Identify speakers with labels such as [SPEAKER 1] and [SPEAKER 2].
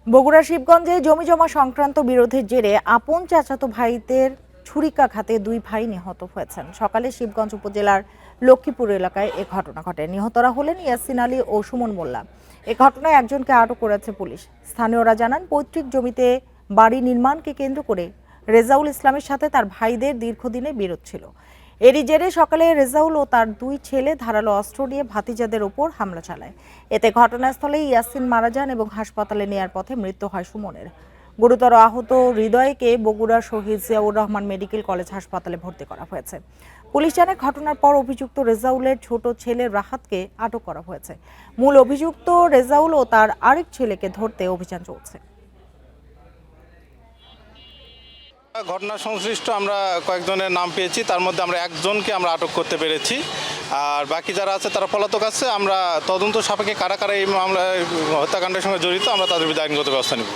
[SPEAKER 1] বগুড়া শিবগঞ্জে জমিজমা সংক্রান্ত বিরোধের জেরে আপন চাচাতো ভাইদের ছুরিকাঘাতে দুই ভাই নিহত হয়েছেন। সকালে শিবগঞ্জ উপজেলার লক্ষ্মীপুর এলাকায় এ ঘটনা ঘটে। নিহতরা হলেন ইয়াসিন আলী ও সুমন মোল্লা। এ ঘটনায় একজনকে আটক করেছে পুলিশ। স্থানীয়রা জানান, পৈতৃক জমিতে বাড়ি নির্মাণকে কেন্দ্র করে রেজাউল ইসলামের সাথে তার ভাইদের দীর্ঘদিনের বিরোধ ছিল। এরই জেরে সকালে রেজাউল ও তার দুই ছেলে ধারালো অস্ত্র দিয়ে ভাতিজাদের ওপর হামলা চালায়। এতে ঘটনাস্থলে ইয়াসিন মারা যান এবং হাসপাতালে নেয়ার পথে মৃত্যু হয় সুমনের। গুরুতর আহত হৃদয়কে বগুড়া শহীদ জিয়াউর রহমান মেডিকেল কলেজ হাসপাতালে ভর্তি করা হয়েছে। পুলিশ জানায়, ঘটনার পর অভিযুক্ত রেজাউলের ছোট ছেলে রাহাতকে আটক করা হয়েছে। মূল অভিযুক্ত রেজাউল ও তার আরেক ছেলেকে ধরতে অভিযান চলছে।
[SPEAKER 2] ঘটনা সংশ্লিষ্ট আমরা কয়েকজনের নাম পেয়েছি, তার মধ্যে আমরা একজনকে আমরা আটক করতে পেরেছি। আর বাকি যারা আছে তারা পলাতক আছে। আমরা তদন্ত সাপেক্ষে কারা কারা এই মামলায় হত্যাকাণ্ডের সঙ্গে জড়িত আমরা তাদের বিরুদ্ধে আইনগত ব্যবস্থা নেব।